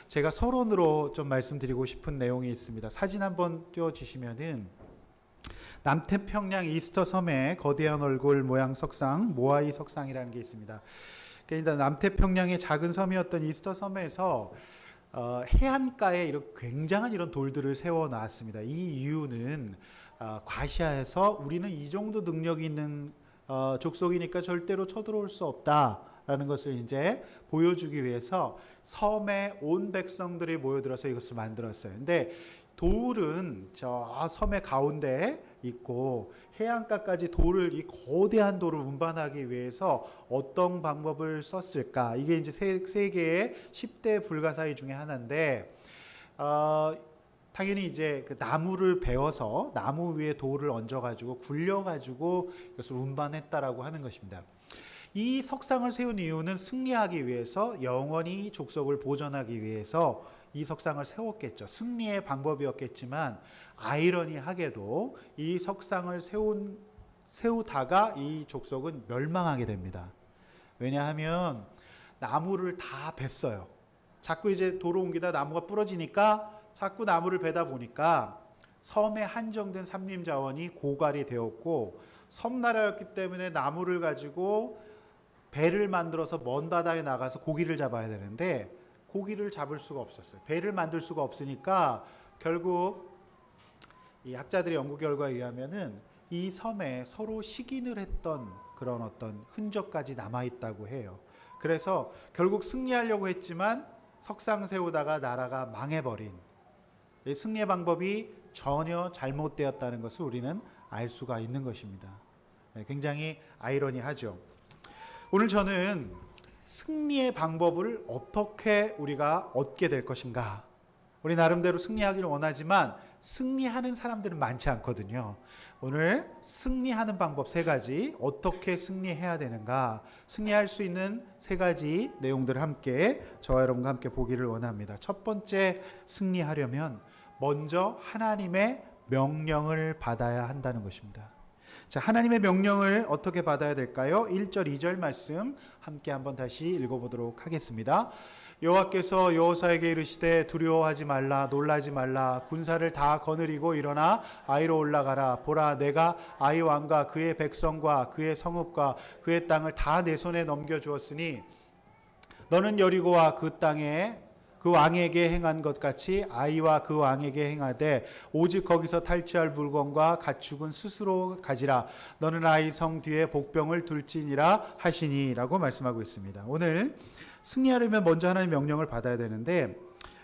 제가 서론으로 좀 말씀드리고 싶은 내용이 있습니다. 사진 한번 띄워주시면은 남태평양 이스터 섬에 거대한 얼굴 모양 석상, 모아이 석상이라는 게 있습니다. 그러니까 남태평양의 작은 섬이었던 이스터 섬에서 해안가에 이런 굉장한 이런 돌들을 세워놨습니다. 이 이유는 과시하에서 우리는 이 정도 능력이 있는 족속이니까 절대로 쳐들어올 수 없다라는 것을 이제 보여주기 위해서 섬에 온 백성들이 모여들어서 이것을 만들었어요. 근데 돌은 저 섬의 가운데 있고 해안가까지 돌을, 이 거대한 돌을 운반하기 위해서 어떤 방법을 썼을까? 이게 이제 세 개의 10대 불가사의 중에 하나인데, 당연히 이제 그 나무를 베어서 나무 위에 돌을 얹어가지고 굴려가지고 이것을 운반했다라고 하는 것입니다. 이 석상을 세운 이유는 승리하기 위해서, 영원히 족속을 보존하기 위해서 이 석상을 세웠겠죠. 승리의 방법이었겠지만 아이러니하게도 이 석상을 세우다가 이 족속은 멸망하게 됩니다. 왜냐하면 나무를 다 뱄어요. 자꾸 이제 돌을 옮기다 나무가 부러지니까 자꾸 나무를 베다 보니까 섬에 한정된 산림 자원이 고갈이 되었고, 섬나라였기 때문에 나무를 가지고 배를 만들어서 먼 바다에 나가서 고기를 잡아야 되는데 고기를 잡을 수가 없었어요. 배를 만들 수가 없으니까 결국 이 학자들의 연구 결과에 의하면은 이 섬에 서로 식인을 했던 그런 어떤 흔적까지 남아있다고 해요. 그래서 결국 승리하려고 했지만 석상 세우다가 나라가 망해버린, 이 승리의 방법이 전혀 잘못되었다는 것을 우리는 알 수가 있는 것입니다. 굉장히 아이러니하죠. 오늘 저는 승리의 방법을 어떻게 우리가 얻게 될 것인가, 우리 나름대로 승리하기를 원하지만 승리하는 사람들은 많지 않거든요. 오늘 승리하는 방법 3가지, 어떻게 승리해야 되는가, 승리할 수 있는 3가지 내용들을 함께 저와 여러분과 함께 보기를 원합니다. 첫 번째, 승리하려면 먼저 하나님의 명령을 받아야 한다는 것입니다. 자, 하나님의 명령을 어떻게 받아야 될까요? 1절, 2절 말씀 함께 한번 다시 읽어보도록 하겠습니다. 여호와께서 여호사에게 이르시되 두려워하지 말라, 놀라지 말라, 군사를 다 거느리고 일어나 아이로 올라가라. 보라, 내가 아이 왕과 그의 백성과 그의 성읍과 그의 땅을 다 내 손에 넘겨주었으니 너는 여리고와 그 땅에 그 왕에게 행한 것 같이 아이와 그 왕에게 행하되 오직 거기서 탈취할 물건과 가축은 스스로 가지라. 너는 아이 성 뒤에 복병을 둘지니라 하시니 라고 말씀하고 있습니다. 오늘 승리하려면 먼저 하나님의 명령을 받아야 되는데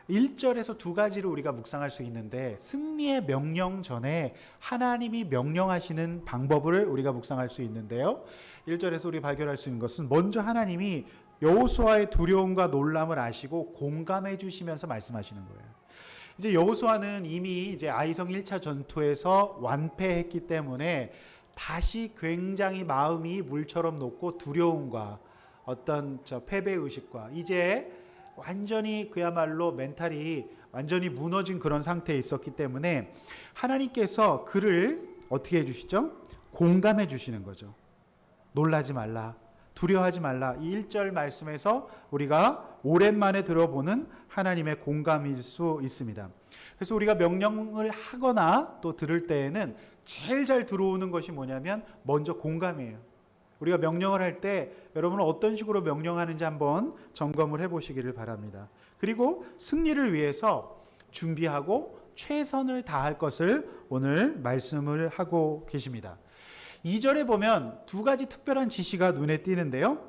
1절에서 2가지를 우리가 묵상할 수 있는데, 승리의 명령 전에 하나님이 명령하시는 방법을 우리가 묵상할 수 있는데요, 1절에서 우리 발견할 수 있는 것은 먼저 하나님이 여호수아의 두려움과 놀람을 아시고 공감해 주시면서 말씀하시는 거예요. 이제 여호수아는 이미 이제 아이성 1차 전투에서 완패했기 때문에 다시 굉장히 마음이 물처럼 녹고 두려움과 어떤 패배의식과 이제 완전히 그야말로 멘탈이 완전히 무너진 그런 상태에 있었기 때문에 하나님께서 그를 어떻게 해주시죠? 공감해 주시는 거죠. 놀라지 말라, 두려워하지 말라. 이 1절 말씀에서 우리가 오랜만에 들어보는 하나님의 공감일 수 있습니다. 그래서 우리가 명령을 하거나 또 들을 때에는 제일 잘 들어오는 것이 뭐냐면 먼저 공감이에요. 우리가 명령을 할 때 여러분은 어떤 식으로 명령하는지 한번 점검을 해보시기를 바랍니다. 그리고 승리를 위해서 준비하고 최선을 다할 것을 오늘 말씀을 하고 계십니다. 2절에 보면 2가지 특별한 지시가 눈에 띄는데요,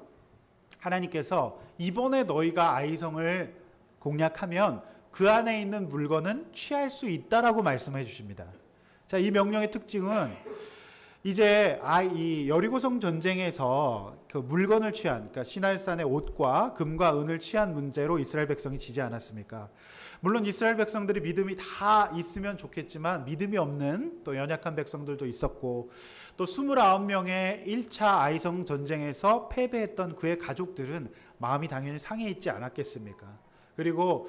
하나님께서 이번에 너희가 아이성을 공략하면 그 안에 있는 물건은 취할 수 있다라고 말씀해 주십니다. 자, 이 명령의 특징은 이제 이 여리고성 전쟁에서 그 물건을 취한, 그러니까 시날산의 옷과 금과 은을 취한 문제로 이스라엘 백성이 지지 않았습니까? 물론 이스라엘 백성들이 믿음이 다 있으면 좋겠지만 믿음이 없는 또 연약한 백성들도 있었고, 또 29명의 1차 아이성 전쟁에서 패배했던 그의 가족들은 마음이 당연히 상해 있지 않았겠습니까? 그리고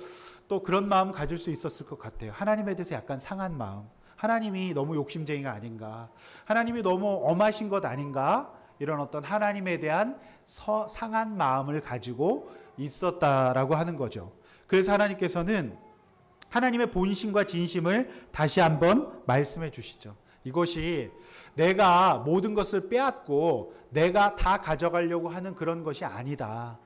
또 그런 마음 가질 수 있었을 것 같아요. 하나님에 대해서 약간 상한 마음, 하나님이 너무 욕심쟁이가 아닌가, 하나님이 너무 엄하신 것 아닌가, 이런 어떤 하나님에 대한 상한 마음을 가지고 있었다라고 하는 거죠. 그래서 하나님께서는 하나님의 본심과 진심을 다시 한번 말씀해 주시죠. 이것이 내가 모든 것을 빼앗고 내가 다 가져가려고 하는 그런 것이 아니다.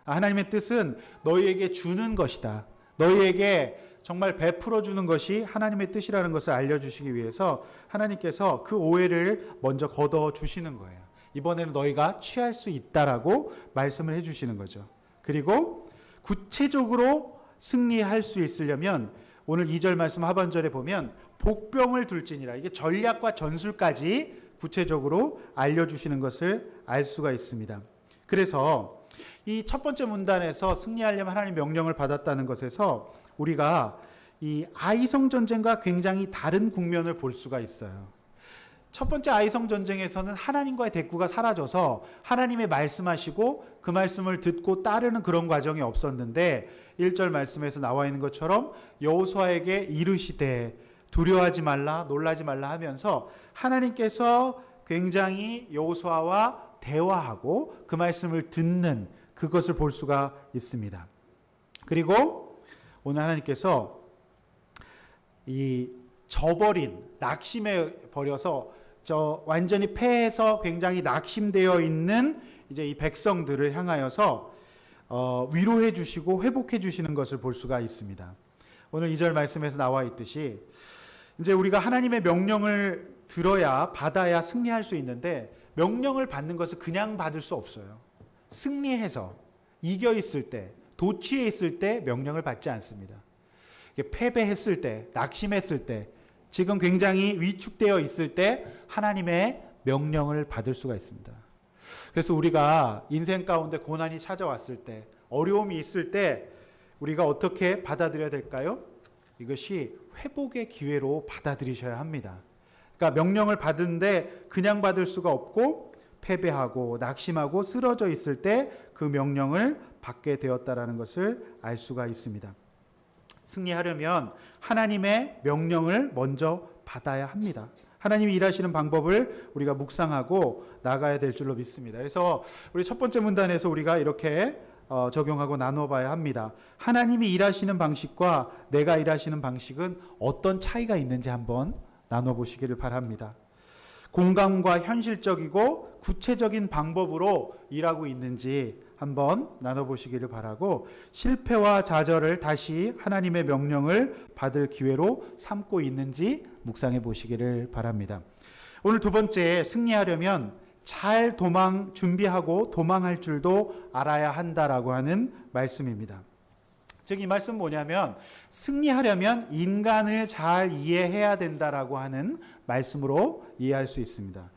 하나님의 뜻은 너희에게 주는 것이다. 너희에게 정말 베풀어 주는 것이 하나님의 뜻이라는 것을 알려주시기 위해서 하나님께서 그 오해를 먼저 걷어 주시는 거예요. 이번에는 너희가 취할 수 있다라고 말씀을 해주시는 거죠. 그리고 구체적으로 승리할 수 있으려면 오늘 2절 말씀 하반절에 보면 복병을 둘지니라, 이게 전략과 전술까지 구체적으로 알려주시는 것을 알 수가 있습니다. 그래서 이 첫 번째 문단에서 승리하려면 하나님 명령을 받았다는 것에서 우리가 이 아이성 전쟁과 굉장히 다른 국면을 볼 수가 있어요. 첫 번째 아이성 전쟁에서는 하나님과의 대꾸가 사라져서 하나님의 말씀하시고 그 말씀을 듣고 따르는 그런 과정이 없었는데 1절 말씀에서 나와 있는 것처럼 여호수아에게 이르시되 두려워하지 말라 놀라지 말라 하면서 하나님께서 굉장히 여호수아와 대화하고 그 말씀을 듣는 그것을 볼 수가 있습니다. 그리고 오늘 하나님께서 이 저버린 낙심에 버려서 완전히 패해서 굉장히 낙심되어 있는 이제 이 백성들을 향하여서 위로해 주시고 회복해 주시는 것을 볼 수가 있습니다. 오늘 2절 말씀에서 나와 있듯이 이제 우리가 하나님의 명령을 들어야 받아야 승리할 수 있는데 명령을 받는 것을 그냥 받을 수 없어요. 승리해서 이겨 있을 때, 도취해 있을 때 명령을 받지 않습니다. 패배했을 때, 낙심했을 때, 지금 굉장히 위축되어 있을 때 하나님의 명령을 받을 수가 있습니다. 그래서 우리가 인생 가운데 고난이 찾아왔을 때, 어려움이 있을 때 우리가 어떻게 받아들여야 될까요? 이것이 회복의 기회로 받아들이셔야 합니다. 그러니까 명령을 받는데 그냥 받을 수가 없고 패배하고 낙심하고 쓰러져 있을 때 그 명령을 받게 되었다라는 것을 알 수가 있습니다. 승리하려면 하나님의 명령을 먼저 받아야 합니다. 하나님이 일하시는 방법을 우리가 묵상하고 나가야 될 줄로 믿습니다. 그래서 우리 첫 번째 문단에서 우리가 이렇게 적용하고 나눠봐야 합니다. 하나님이 일하시는 방식과 내가 일하시는 방식은 어떤 차이가 있는지 한번 나눠보시기를 바랍니다. 공감과 현실적이고 구체적인 방법으로 일하고 있는지 한번 나눠보시기를 바라고 실패와 좌절을 다시 하나님의 명령을 받을 기회로 삼고 있는지 묵상해 보시기를 바랍니다. 오늘 두 번째, 승리하려면 잘 준비하고 도망할 줄도 알아야 한다라고 하는 말씀입니다. 즉 이 말씀 뭐냐면 승리하려면 인간을 잘 이해해야 된다라고 하는 말씀으로 이해할 수 있습니다.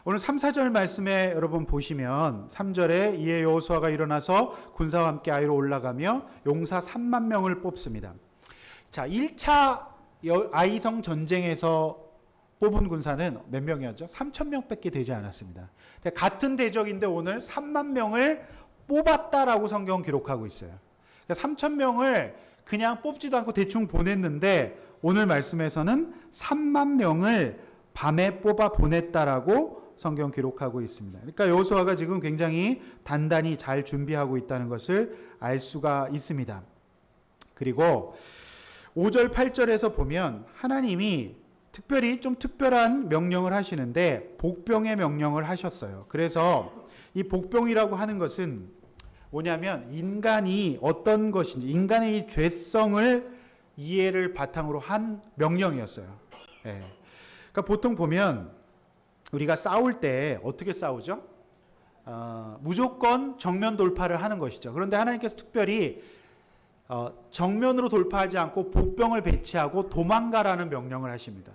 오늘 3, 4절 말씀에 여러분 보시면 3절에 이에 여호수아가 일어나서 군사와 함께 아이로 올라가며 용사 3만 명을 뽑습니다. 자, 1차 아이성 전쟁에서 뽑은 군사는 몇 명이었죠? 3천 명밖에 되지 않았습니다. 같은 대적인데 오늘 3만 명을 뽑았다라고 성경은 기록하고 있어요. 3천 명을 그냥 뽑지도 않고 대충 보냈는데 오늘 말씀에서는 3만 명을 밤에 뽑아 보냈다라고 성경 기록하고 있습니다. 그러니까 여호수아가 지금 굉장히 단단히 잘 준비하고 있다는 것을 알 수가 있습니다. 그리고 5절 8절에서 보면 하나님이 특별히 좀 특별한 명령을 하시는데 복병의 명령을 하셨어요. 그래서 이 복병이라고 하는 것은 뭐냐면 인간이 어떤 것인지 인간의 이 죄성을 이해를 바탕으로 한 명령이었어요. 네. 그러니까 보통 보면 우리가 싸울 때 어떻게 싸우죠? 무조건 정면 돌파를 하는 것이죠. 그런데 하나님께서 특별히 정면으로 돌파하지 않고 복병을 배치하고 도망가라는 명령을 하십니다.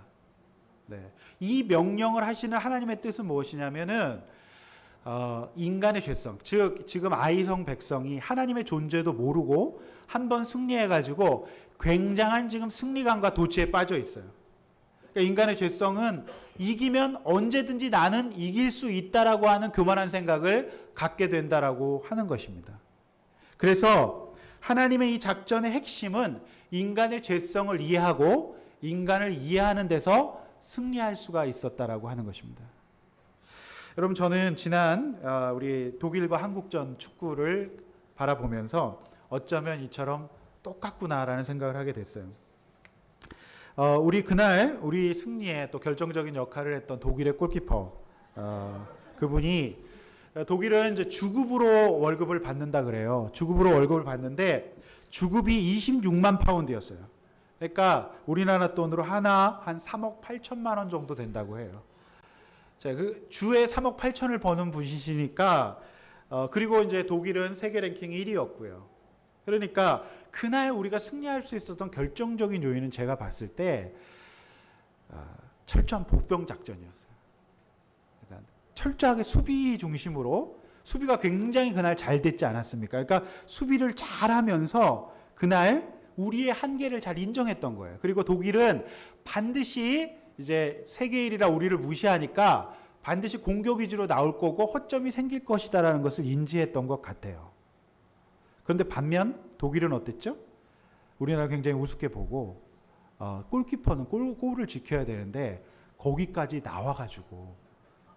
네. 이 명령을 하시는 하나님의 뜻은 무엇이냐면은 인간의 죄성, 즉 지금 아이성 백성이 하나님의 존재도 모르고 한번 승리해가지고 굉장한 지금 승리감과 도취에 빠져 있어요. 그러니까 인간의 죄성은 이기면 언제든지 나는 이길 수 있다라고 하는 교만한 생각을 갖게 된다라고 하는 것입니다. 그래서 하나님의 이 작전의 핵심은 인간의 죄성을 이해하고 인간을 이해하는 데서 승리할 수가 있었다라고 하는 것입니다. 여러분, 저는 지난 우리 독일과 한국전 축구를 바라보면서 어쩌면 이처럼 똑같구나라는 생각을 하게 됐어요. 우리 그날 우리 승리에 또 결정적인 역할을 했던 독일의 골키퍼, 그분이 독일은 이제 주급으로 월급을 받는다 그래요. 주급으로 월급을 받는데 주급이 26만 파운드였어요. 그러니까 우리나라 돈으로 하나 한 3억 8천만 원 정도 된다고 해요. 자, 그 주에 3억 8천을 버는 분이시니까 그리고 이제 독일은 세계 랭킹 1위였고요. 그러니까 그날 우리가 승리할 수 있었던 결정적인 요인은 제가 봤을 때 철저한 복병 작전이었어요. 그러니까 철저하게 수비 중심으로, 수비가 굉장히 그날 잘 됐지 않았습니까? 그러니까 수비를 잘하면서 그날 우리의 한계를 잘 인정했던 거예요. 그리고 독일은 반드시 이제 세계 1위라 우리를 무시하니까 반드시 공격 위주로 나올 거고 허점이 생길 것이다라는 것을 인지했던 것 같아요. 그런데 반면 독일은 어땠죠? 우리나라 굉장히 우습게 보고 골키퍼는 골을 지켜야 되는데 거기까지 나와가지고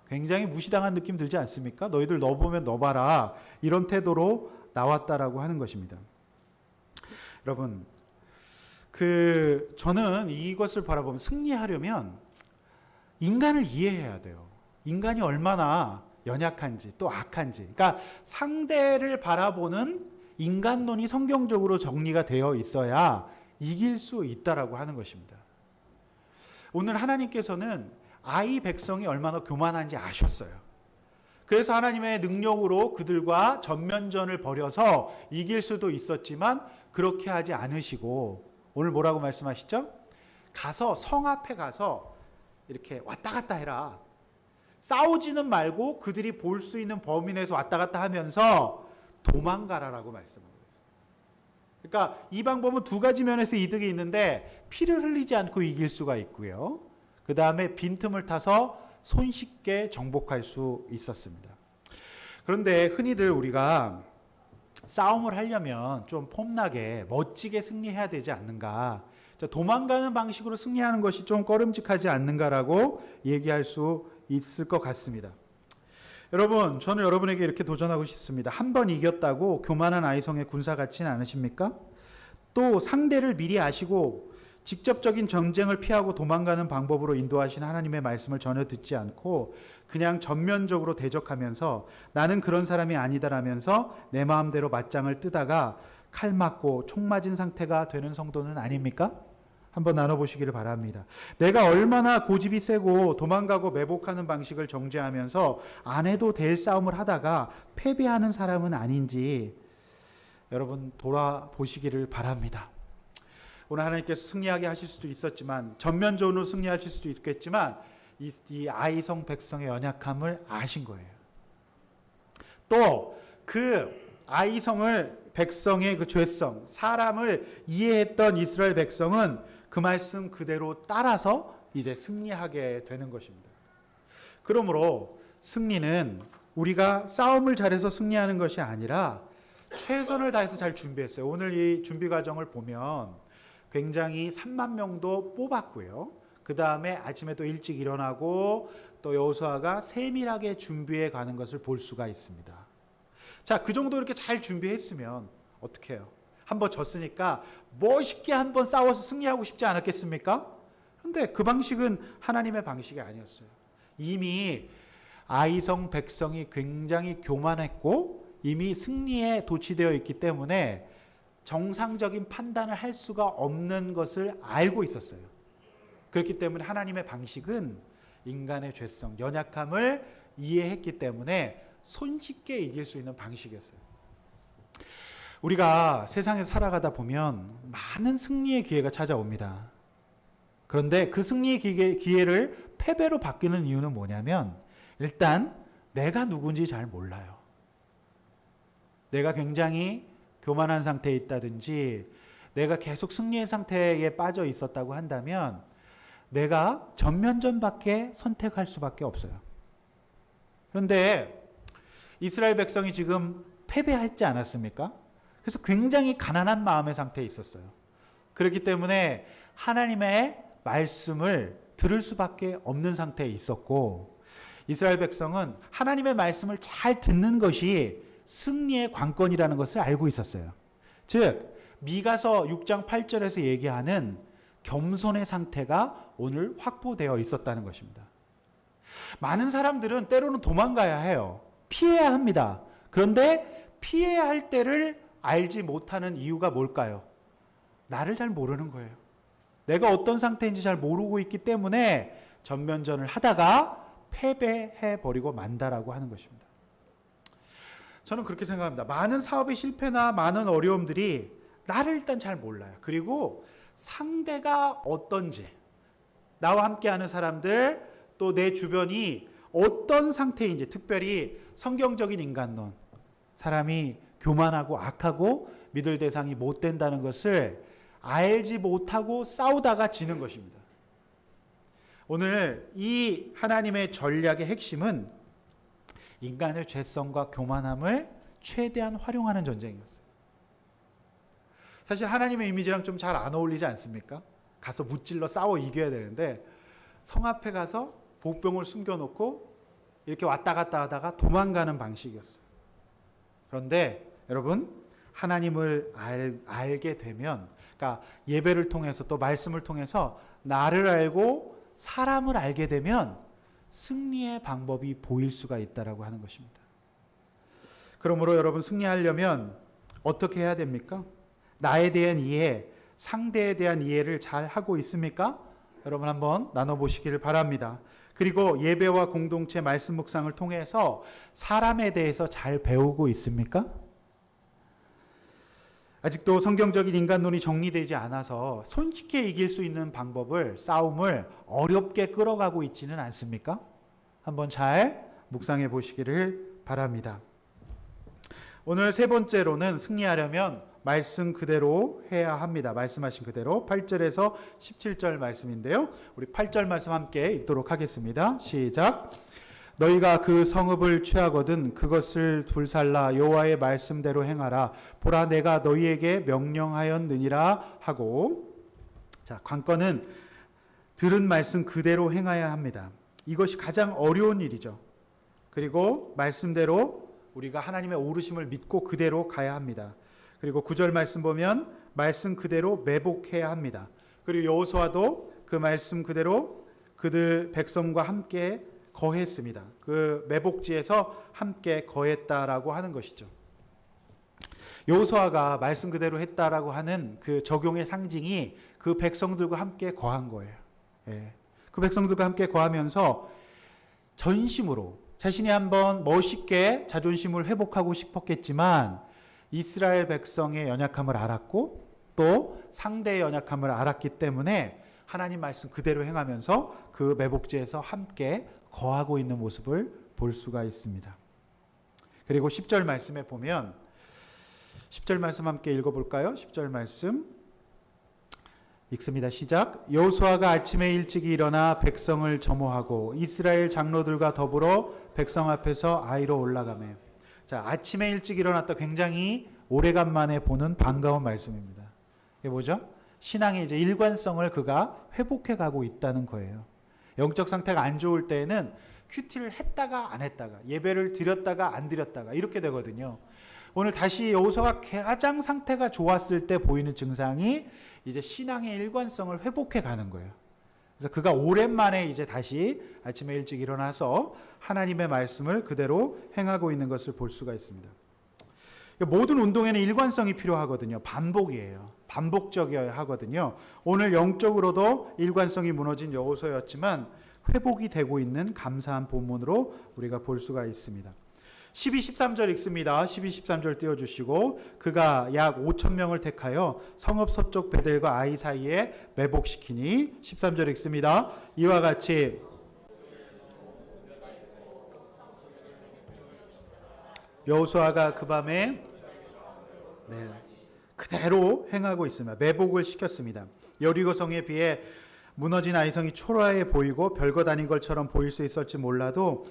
굉장히 무시당한 느낌 들지 않습니까? 너희들 넣어보면 넣어봐라, 이런 태도로 나왔다라고 하는 것입니다. 여러분, 저는 이것을 바라보면 승리하려면 인간을 이해해야 돼요. 인간이 얼마나 연약한지 또 악한지. 그러니까 상대를 바라보는 인간론이 성경적으로 정리가 되어 있어야 이길 수 있다라고 하는 것입니다. 오늘 하나님께서는 아이 백성이 얼마나 교만한지 아셨어요. 그래서 하나님의 능력으로 그들과 전면전을 벌여서 이길 수도 있었지만 그렇게 하지 않으시고 오늘 뭐라고 말씀하시죠? 가서 성 앞에 가서 이렇게 왔다 갔다 해라. 싸우지는 말고 그들이 볼 수 있는 범위 내에서 왔다 갔다 하면서 도망가라라고 말씀하고 있어요. 그러니까 이 방법은 두 가지 면에서 이득이 있는데 피를 흘리지 않고 이길 수가 있고요. 그 다음에 빈틈을 타서 손쉽게 정복할 수 있었습니다. 그런데 흔히들 우리가 싸움을 하려면 좀 폼나게 멋지게 승리해야 되지 않는가, 도망가는 방식으로 승리하는 것이 좀 꺼름직하지 않는가라고 얘기할 수 있을 것 같습니다. 여러분, 저는 여러분에게 이렇게 도전하고 싶습니다. 한 번 이겼다고 교만한 아이성의 군사 같지는 않으십니까? 또 상대를 미리 아시고 직접적인 전쟁을 피하고 도망가는 방법으로 인도하신 하나님의 말씀을 전혀 듣지 않고 그냥 전면적으로 대적하면서 나는 그런 사람이 아니다라면서 내 마음대로 맞짱을 뜨다가 칼 맞고 총 맞은 상태가 되는 성도는 아닙니까? 한번 나눠보시기를 바랍니다. 내가 얼마나 고집이 세고 도망가고 매복하는 방식을 정죄하면서 안 해도 될 싸움을 하다가 패배하는 사람은 아닌지 여러분 돌아보시기를 바랍니다. 오늘 하나님께서 승리하게 하실 수도 있었지만, 전면전으로 승리하실 수도 있겠지만 이 아이성 백성의 연약함을 아신 거예요. 또 그 아이성을, 백성의 그 죄성, 사람을 이해했던 이스라엘 백성은 그 말씀 그대로 따라서 이제 승리하게 되는 것입니다. 그러므로 승리는 우리가 싸움을 잘해서 승리하는 것이 아니라 최선을 다해서 잘 준비했어요. 오늘 이 준비 과정을 보면 굉장히 3만 명도 뽑았고요. 그 다음에 아침에 또 일찍 일어나고 또 여호수아가 세밀하게 준비해 가는 것을 볼 수가 있습니다. 자, 그 정도 이렇게 잘 준비했으면 어떻게 해요? 한번 졌으니까 멋있게 한번 싸워서 승리하고 싶지 않았겠습니까? 그런데 그 방식은 하나님의 방식이 아니었어요. 이미 아이성 백성이 굉장히 교만했고 이미 승리에 도취되어 있기 때문에 정상적인 판단을 할 수가 없는 것을 알고 있었어요. 그렇기 때문에 하나님의 방식은 인간의 죄성, 연약함을 이해했기 때문에 손쉽게 이길 수 있는 방식이었어요. 우리가 세상에 살아가다 보면 많은 승리의 기회가 찾아옵니다. 그런데 그 승리의 기회를 패배로 바뀌는 이유는 뭐냐면 일단 내가 누군지 잘 몰라요. 내가 굉장히 교만한 상태에 있다든지 내가 계속 승리의 상태에 빠져 있었다고 한다면 내가 전면전밖에 선택할 수밖에 없어요. 그런데 이스라엘 백성이 지금 패배했지 않았습니까? 그래서 굉장히 가난한 마음의 상태에 있었어요. 그렇기 때문에 하나님의 말씀을 들을 수밖에 없는 상태에 있었고 이스라엘 백성은 하나님의 말씀을 잘 듣는 것이 승리의 관건이라는 것을 알고 있었어요. 즉 미가서 6장 8절에서 얘기하는 겸손의 상태가 오늘 확보되어 있었다는 것입니다. 많은 사람들은 때로는 도망가야 해요. 피해야 합니다. 그런데 피해야 할 때를 알지 못하는 이유가 뭘까요? 나를 잘 모르는 거예요. 내가 어떤 상태인지 잘 모르고 있기 때문에 전면전을 하다가 패배해버리고 만다라고 하는 것입니다. 저는 그렇게 생각합니다. 많은 사업의 실패나 많은 어려움들이 나를 일단 잘 몰라요. 그리고 상대가 어떤지, 나와 함께하는 사람들, 또 내 주변이 어떤 상태인지, 특별히 성경적인 인간론, 사람이 교만하고 악하고 믿을 대상이 못 된다는 것을 알지 못하고 싸우다가 지는 것입니다. 오늘 이 하나님의 전략의 핵심은 인간의 죄성과 교만함을 최대한 활용하는 전쟁이었어요. 사실 하나님의 이미지랑 좀 잘 안 어울리지 않습니까? 가서 무찔러 싸워 이겨야 되는데 성 앞에 가서 보병을 숨겨놓고 이렇게 왔다 갔다 하다가 도망가는 방식이었어요. 그런데 여러분, 하나님을 알게 되면, 그러니까 예배를 통해서 또 말씀을 통해서 나를 알고 사람을 알게 되면 승리의 방법이 보일 수가 있다라고 하는 것입니다. 그러므로 여러분, 승리하려면 어떻게 해야 됩니까? 나에 대한 이해, 상대에 대한 이해를 잘 하고 있습니까? 여러분 한번 나눠보시기를 바랍니다. 그리고 예배와 공동체 말씀 묵상을 통해서 사람에 대해서 잘 배우고 있습니까? 아직도 성경적인 인간론이 정리되지 않아서 손쉽게 이길 수 있는 방법을, 싸움을 어렵게 끌어가고 있지는 않습니까? 한번 잘 묵상해 보시기를 바랍니다. 오늘 세 번째로는 승리하려면 말씀 그대로 해야 합니다. 말씀하신 그대로 8절에서 17절 말씀인데요. 우리 8절 말씀 함께 읽도록 하겠습니다. 시작. 너희가 그 성읍을 취하거든 그것을 불살라 여호와의 말씀대로 행하라. 보라, 내가 너희에게 명령하였느니라 하고, 자, 관건은 들은 말씀 그대로 행해야 합니다. 이것이 가장 어려운 일이죠. 그리고 말씀대로 우리가 하나님의 오르심을 믿고 그대로 가야 합니다. 그리고 9절 말씀 보면 말씀 그대로 매복해야 합니다. 그리고 여호수아도 그 말씀 그대로 그들 백성과 함께 거했습니다. 그 매복지에서 함께 거했다라고 하는 것이죠. 여호수아가 말씀 그대로 했다라고 하는 그 적용의 상징이 그 백성들과 함께 거한 거예요. 예. 그 백성들과 함께 거하면서 전심으로 자신이 한번 멋있게 자존심을 회복하고 싶었겠지만 이스라엘 백성의 연약함을 알았고 또 상대의 연약함을 알았기 때문에 하나님 말씀 그대로 행하면서 그 매복지에서 함께 거하고 있는 모습을 볼 수가 있습니다. 그리고 10절 말씀에 보면 10절 말씀 함께 읽어볼까요? 10절 말씀 읽습니다. 시작. 여호수아가 아침에 일찍이 일어나 백성을 점호하고 이스라엘 장로들과 더불어 백성 앞에서 아이로 올라가며. 자, 아침에 일찍 일어났다, 굉장히 오래간만에 보는 반가운 말씀입니다. 이게 뭐죠? 신앙의 이제 일관성을 그가 회복해 가고 있다는 거예요. 영적 상태가 안 좋을 때에는 큐티를 했다가 안 했다가, 예배를 드렸다가 안 드렸다가 이렇게 되거든요. 오늘 다시 여호수아가 가장 상태가 좋았을 때 보이는 증상이 이제 신앙의 일관성을 회복해 가는 거예요. 그래서 그가 오랜만에 이제 다시 아침에 일찍 일어나서 하나님의 말씀을 그대로 행하고 있는 것을 볼 수가 있습니다. 모든 운동에는 일관성이 필요하거든요. 반복이에요. 반복적이어야 하거든요. 오늘 영적으로도 일관성이 무너진 여호수아였지만 회복이 되고 있는 감사한 본문으로 우리가 볼 수가 있습니다. 12, 13절 읽습니다. 12, 13절 띄워주시고, 그가 약 5천 명을 택하여 성읍 서쪽 베델과 아이 사이에 매복시키니. 13절 읽습니다. 이와 같이 여호수아가 그 밤에 그대로 행하고 있습니다. 매복을 시켰습니다. 여리고 성에 비해 무너진 아이성이 초라해 보이고 별것 아닌 것처럼 보일 수 있을지 몰라도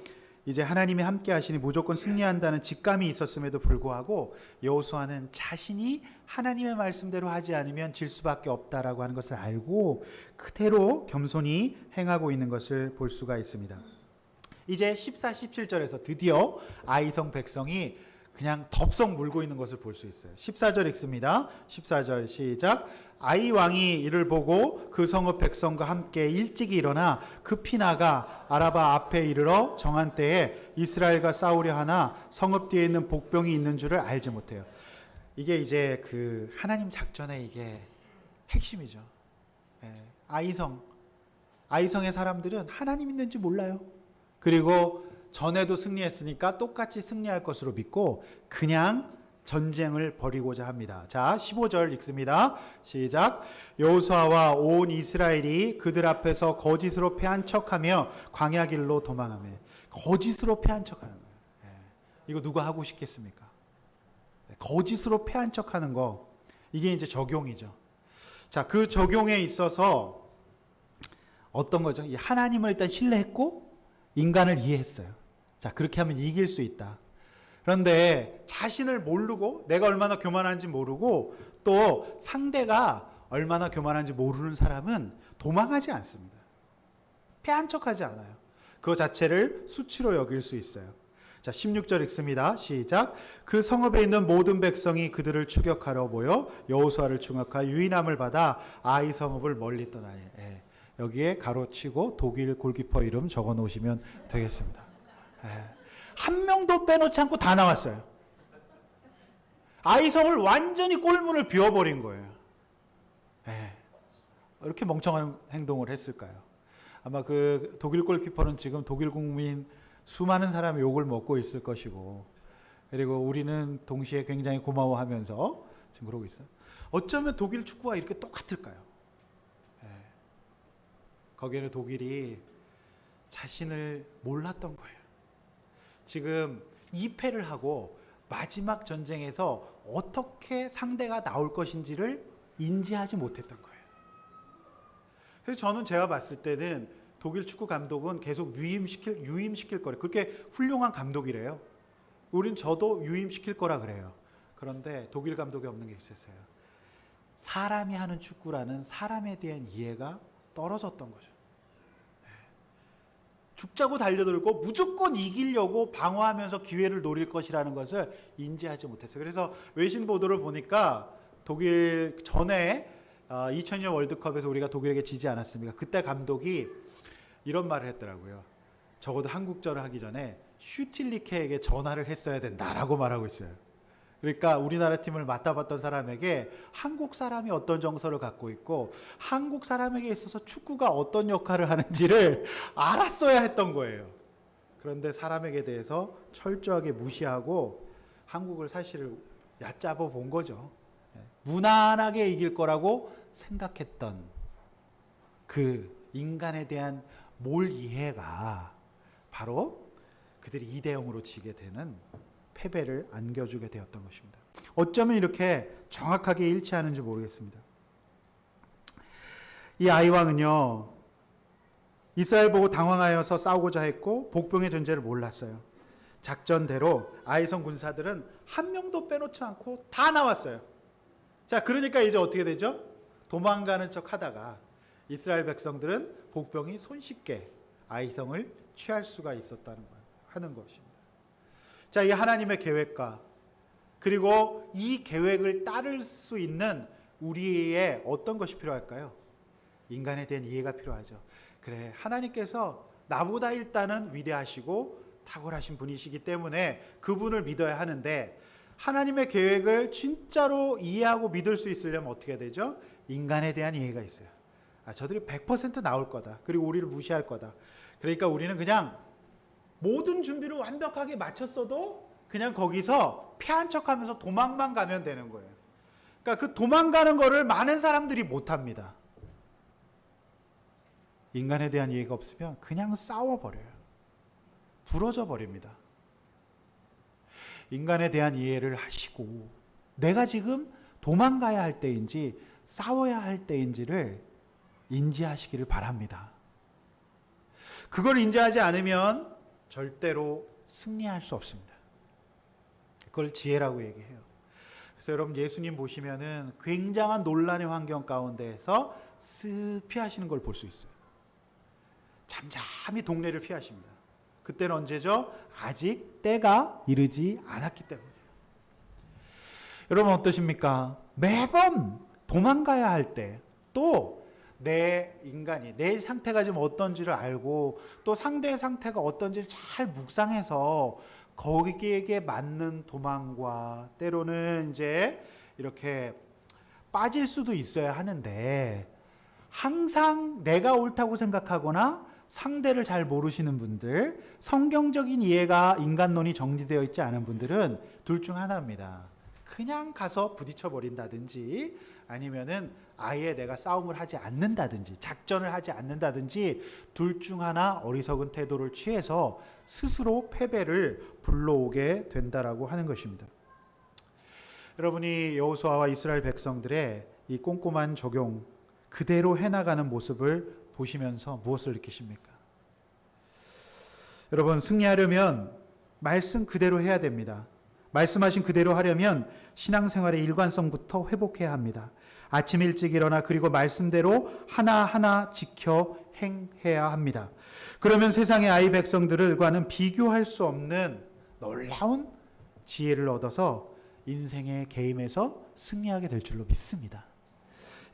이제 하나님이 함께 하시니 무조건 승리한다는 직감이 있었음에도 불구하고 여호수아는 자신이 하나님의 말씀대로 하지 않으면 질 수밖에 없다라고 하는 것을 알고 그대로 겸손히 행하고 있는 것을 볼 수가 있습니다. 이제 14, 17절에서 드디어 아이성 백성이 그냥 덥석 물고 있는 것을 볼 수 있어요. 14절 읽습니다. 14절 시작. 아이 왕이 이를 보고 그 성읍 백성과 함께 일찍이 일어나 급히 나가 아라바 앞에 이르러 정한 때에 이스라엘과 싸우려 하나 성읍 뒤에 있는 복병이 있는 줄을 알지 못해요. 이게 이제 그 하나님 작전의 이게 핵심이죠. 아이성의 사람들은 하나님 있는지 몰라요. 그리고 전에도 승리했으니까 똑같이 승리할 것으로 믿고 그냥 전쟁을 벌이고자 합니다. 자, 15절 읽습니다. 시작. 여호수아와 온 이스라엘이 그들 앞에서 거짓으로 패한 척하며 광야 길로 도망하며. 거짓으로 패한 척하는 거예요. 이거 누가 하고 싶겠습니까? 거짓으로 패한 척하는 거, 이게 이제 적용이죠. 자, 그 적용에 있어서 어떤 거죠? 하나님을 일단 신뢰했고 인간을 이해했어요. 자, 그렇게 하면 이길 수 있다. 그런데 자신을 모르고 내가 얼마나 교만한지 모르고 또 상대가 얼마나 교만한지 모르는 사람은 도망하지 않습니다. 패한 척하지 않아요. 그 자체를 수치로 여길 수 있어요. 자, 16절 읽습니다. 시작. 그 성읍에 있는 모든 백성이 그들을 추격하러 모여 여호수아를 충악하여 유인함을 받아 아이 성읍을 멀리 떠나니. 여기에 가로치고 독일 골키퍼 이름 적어 놓으시면 되겠습니다. 한 명도 빼놓지 않고 다 나왔어요. 아이성을 완전히 골문을 비워버린 거예요. 이렇게 멍청한 행동을 했을까요? 아마 그 독일 골키퍼는 지금 독일 국민 수많은 사람의 욕을 먹고 있을 것이고, 그리고 우리는 동시에 굉장히 고마워하면서 지금 그러고 있어요. 어쩌면 독일 축구가 이렇게 똑같을까요? 거기에는 독일이 자신을 몰랐던 거예요. 지금 2패를 하고 마지막 전쟁에서 어떻게 상대가 나올 것인지를 인지하지 못했던 거예요. 그래서 저는 제가 봤을 때는 독일 축구 감독은 계속 유임시킬 거래요. 그렇게 훌륭한 감독이래요. 저도 유임시킬 거라 그래요. 그런데 독일 감독이 없는 게 있었어요. 사람이 하는 축구라는 사람에 대한 이해가 떨어졌던 거죠. 죽자고 달려들고 무조건 이기려고 방어하면서 기회를 노릴 것이라는 것을 인지하지 못했어요. 그래서 외신 보도를 보니까 독일 전에 2002년 월드컵에서 우리가 독일에게 지지 않았습니까? 그때 감독이 이런 말을 했더라고요. 적어도 한국전을 하기 전에 슈틸리케에게 전화를 했어야 된다라고 말하고 있어요. 그러니까 우리나라 팀을 맡아봤던 사람에게 한국 사람이 어떤 정서를 갖고 있고 한국 사람에게 있어서 축구가 어떤 역할을 하는지를 알았어야 했던 거예요. 그런데 사람에게 대해서 철저하게 무시하고 한국을 사실 얕잡아 본 거죠. 무난하게 이길 거라고 생각했던 그 인간에 대한 몰 이해가 바로 그들이 2대0으로 지게 되는 패배를 안겨주게 되었던 것입니다. 어쩌면 이렇게 정확하게 일치하는지 모르겠습니다. 이 아이왕은요, 이스라엘 보고 당황하여서 싸우고자 했고 복병의 존재를 몰랐어요. 작전대로 아이성 군사들은 한 명도 빼놓지 않고 다 나왔어요. 자, 그러니까 이제 어떻게 되죠? 도망가는 척 하다가 이스라엘 백성들은 복병이 손쉽게 아이성을 취할 수가 있었다는 하는 것입니다. 자, 이 하나님의 계획과 그리고 이 계획을 따를 수 있는 우리의 어떤 것이 필요할까요? 인간에 대한 이해가 필요하죠. 그래, 하나님께서 나보다 일단은 위대하시고 탁월하신 분이시기 때문에 그분을 믿어야 하는데, 하나님의 계획을 진짜로 이해하고 믿을 수 있으려면 어떻게 되죠? 인간에 대한 이해가 있어요. 저들이 100% 나올 거다. 그리고 우리를 무시할 거다. 그러니까 우리는 그냥 모든 준비를 완벽하게 마쳤어도 그냥 거기서 패한 척하면서 도망만 가면 되는 거예요. 그러니까 그 도망가는 거를 많은 사람들이 못합니다. 인간에 대한 이해가 없으면 그냥 싸워버려요. 부러져 버립니다. 인간에 대한 이해를 하시고 내가 지금 도망가야 할 때인지 싸워야 할 때인지를 인지하시기를 바랍니다. 그걸 인지하지 않으면 절대로 승리할 수 없습니다. 그걸 지혜라고 얘기해요. 그래서 여러분, 예수님 보시면은 굉장한 논란의 환경 가운데에서 쓱 피하시는 걸 볼 수 있어요. 잠잠히 동네를 피하십니다. 그때는 언제죠? 아직 때가 이르지 않았기 때문이에요. 여러분 어떠십니까? 매번 도망가야 할 때, 또 내 인간이, 내 상태가 지금 어떤지를 알고 또 상대의 상태가 어떤지를 잘 묵상해서 거기에 맞는 도망과 때로는 이제 이렇게 빠질 수도 있어야 하는데, 항상 내가 옳다고 생각하거나 상대를 잘 모르시는 분들, 성경적인 이해가 인간론이 정리되어 있지 않은 분들은 둘 중 하나입니다. 그냥 가서 부딪혀 버린다든지, 아니면은 아예 내가 싸움을 하지 않는다든지, 작전을 하지 않는다든지, 둘 중 하나 어리석은 태도를 취해서 스스로 패배를 불러오게 된다라고 하는 것입니다. 여러분이 여호수아와 이스라엘 백성들의 이 꼼꼼한 적용 그대로 해나가는 모습을 보시면서 무엇을 느끼십니까? 여러분, 승리하려면 말씀 그대로 해야 됩니다. 말씀하신 그대로 하려면 신앙생활의 일관성부터 회복해야 합니다. 아침 일찍 일어나 그리고 말씀대로 하나하나 지켜 행해야 합니다. 그러면 세상의 아이 백성들과는 비교할 수 없는 놀라운 지혜를 얻어서 인생의 게임에서 승리하게 될 줄로 믿습니다.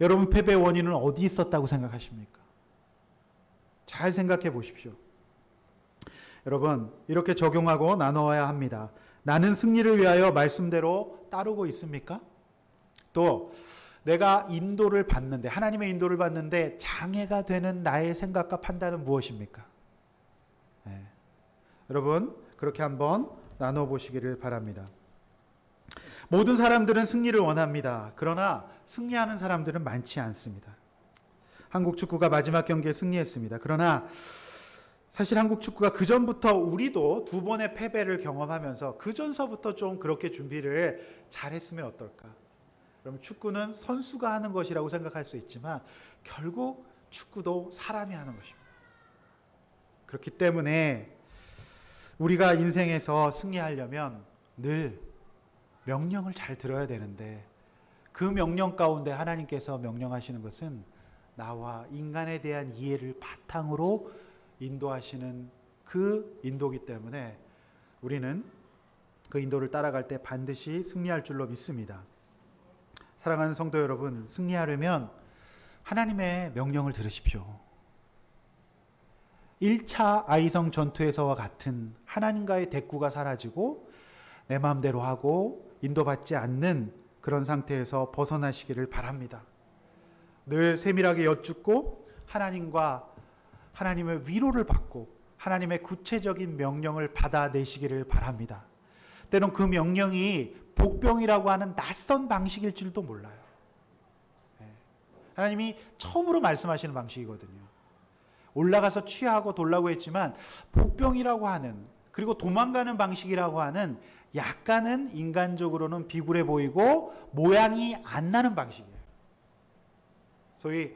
여러분, 패배의 원인은 어디 있었다고 생각하십니까? 잘 생각해 보십시오. 여러분, 이렇게 적용하고 나누어야 합니다. 나는 승리를 위하여 말씀대로 따르고 있습니까? 또 내가 인도를 받는데, 하나님의 인도를 받는데 장애가 되는 나의 생각과 판단은 무엇입니까? 네. 여러분, 그렇게 한번 나눠보시기를 바랍니다. 모든 사람들은 승리를 원합니다. 그러나 승리하는 사람들은 많지 않습니다. 한국 축구가 마지막 경기에 승리했습니다. 그러나 사실 한국 축구가 그전부터, 우리도 두 번의 패배를 경험하면서 그전서부터 좀 그렇게 준비를 잘했으면 어떨까? 그럼 축구는 선수가 하는 것이라고 생각할 수 있지만 결국 축구도 사람이 하는 것입니다. 그렇기 때문에 우리가 인생에서 승리하려면 늘 명령을 잘 들어야 되는데, 그 명령 가운데 하나님께서 명령하시는 것은 나와 인간에 대한 이해를 바탕으로 인도하시는 그 인도기 때문에 우리는 그 인도를 따라갈 때 반드시 승리할 줄로 믿습니다. 사랑하는 성도 여러분, 승리하려면 하나님의 명령을 들으십시오. 1차 아이성 전투에서와 같은 하나님과의 대꾸가 사라지고 내 마음대로 하고 인도받지 않는 그런 상태에서 벗어나시기를 바랍니다. 늘 세밀하게 여쭙고 하나님의 위로를 받고 하나님의 구체적인 명령을 받아내시기를 바랍니다. 때론 그 명령이 복병이라고 하는 낯선 방식일 줄도 몰라요. 하나님이 처음으로 말씀하시는 방식이거든요. 올라가서 취하고 돌라고 했지만 복병이라고 하는, 그리고 도망가는 방식이라고 하는 약간은 인간적으로는 비굴해 보이고 모양이 안 나는 방식이에요. 소위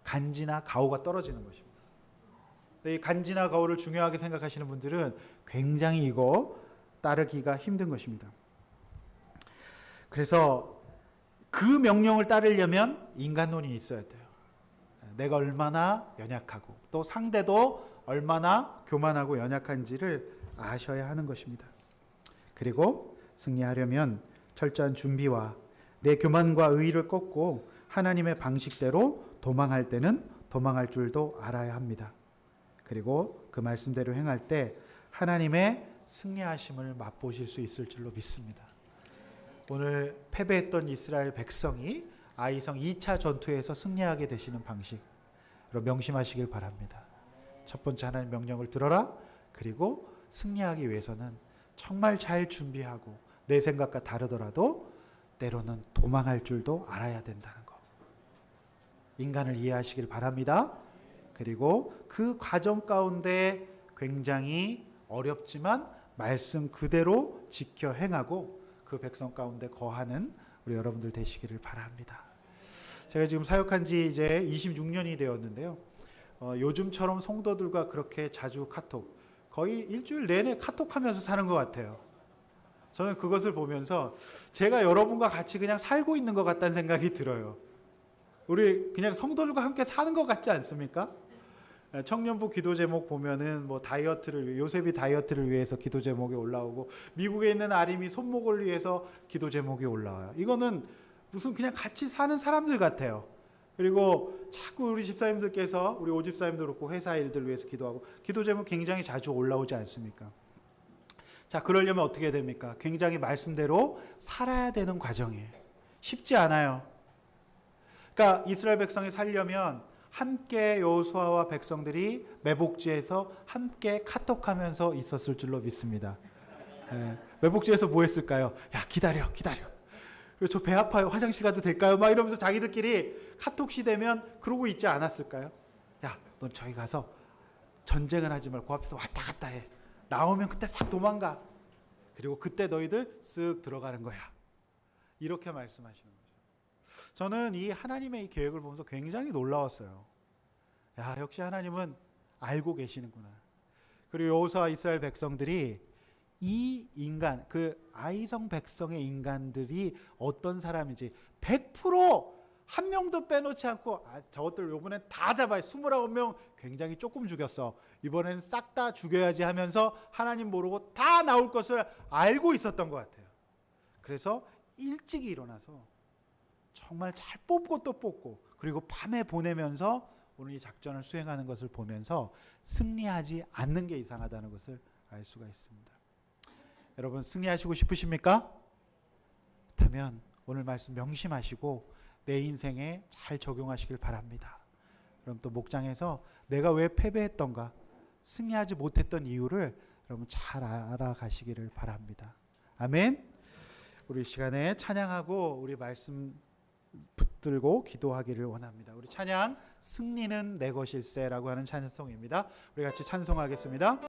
간지나 가오가 떨어지는 것입니다. 이 간지나 가오를 중요하게 생각하시는 분들은 굉장히 이거 따르기가 힘든 것입니다. 그래서 그 명령을 따르려면 인간론이 있어야 돼요. 내가 얼마나 연약하고 또 상대도 얼마나 교만하고 연약한지를 아셔야 하는 것입니다. 그리고 승리하려면 철저한 준비와 내 교만과 의의를 꺾고 하나님의 방식대로 도망할 때는 도망할 줄도 알아야 합니다. 그리고 그 말씀대로 행할 때 하나님의 승리하심을 맛보실 수 있을 줄로 믿습니다. 오늘 패배했던 이스라엘 백성이 아이성 2차 전투에서 승리하게 되시는 방식, 명심하시길 바랍니다. 첫 번째, 하나님 명령을 들어라. 그리고 승리하기 위해서는 정말 잘 준비하고 내 생각과 다르더라도 때로는 도망할 줄도 알아야 된다는 것, 인간을 이해하시길 바랍니다. 그리고 그 과정 가운데 굉장히 어렵지만 말씀 그대로 지켜 행하고 그 백성 가운데 거하는 우리 여러분들 되시기를 바랍니다. 제가 지금 사역한 지 이제 26년이 되었는데요. 요즘처럼 성도들과 그렇게 자주 카톡, 거의 일주일 내내 카톡하면서 사는 것 같아요. 저는 그것을 보면서 제가 여러분과 같이 그냥 살고 있는 것 같다는 생각이 들어요. 우리 그냥 성도들과 함께 사는 것 같지 않습니까? 청년부 기도 제목 보면은 뭐 요셉이 다이어트를 위해서 기도 제목이 올라오고, 미국에 있는 아림이 손목을 위해서 기도 제목이 올라와요. 이거는 무슨 그냥 같이 사는 사람들 같아요. 그리고 자꾸 우리 집사님들께서, 우리 오집사님도 그렇고 회사 일들 위해서 기도하고, 기도 제목 굉장히 자주 올라오지 않습니까? 자, 그러려면 어떻게 됩니까? 굉장히 말씀대로 살아야 되는 과정이에요. 쉽지 않아요. 그러니까 이스라엘 백성이 살려면 함께 여호수아와 백성들이 매복지에서 함께 카톡하면서 있었을 줄로 믿습니다. 매복지에서 뭐 했을까요? 야, 기다려. 그리고 저 배 아파요. 화장실 가도 될까요? 막 이러면서 자기들끼리 카톡시 되면 그러고 있지 않았을까요? 야, 넌 저기 가서 전쟁을 하지 말고 그 앞에서 왔다 갔다 해. 나오면 그때 싹 도망가. 그리고 그때 너희들 쓱 들어가는 거야. 이렇게 말씀하시는 거예요. 저는 이 하나님의 이 계획을 보면서 굉장히 놀라웠어요. 야, 역시 하나님은 알고 계시는구나. 그리고 여호수아와 이스라엘 백성들이 이 인간, 그 아이성 백성의 인간들이 어떤 사람인지 100% 한 명도 빼놓지 않고, 저것들 이번엔 다 잡아요. 29명 굉장히 조금 죽였어. 이번에는 싹 다 죽여야지 하면서 하나님 모르고 다 나올 것을 알고 있었던 것 같아요. 그래서 일찍 일어나서 정말 잘 뽑고 또 뽑고, 그리고 밤에 보내면서 오늘 이 작전을 수행하는 것을 보면서 승리하지 않는 게 이상하다는 것을 알 수가 있습니다. 여러분, 승리하시고 싶으십니까? 그렇다면 오늘 말씀 명심하시고 내 인생에 잘 적용하시길 바랍니다. 그럼 또 목장에서 내가 왜 패배했던가, 승리하지 못했던 이유를 여러분 잘 알아가시기를 바랍니다. 아멘. 우리 시간에 찬양하고 우리 말씀 붙들고 기도하기를 원합니다. 우리 찬양, 승리는 내 것일세라고 하는 찬송입니다. 우리 같이 찬송하겠습니다.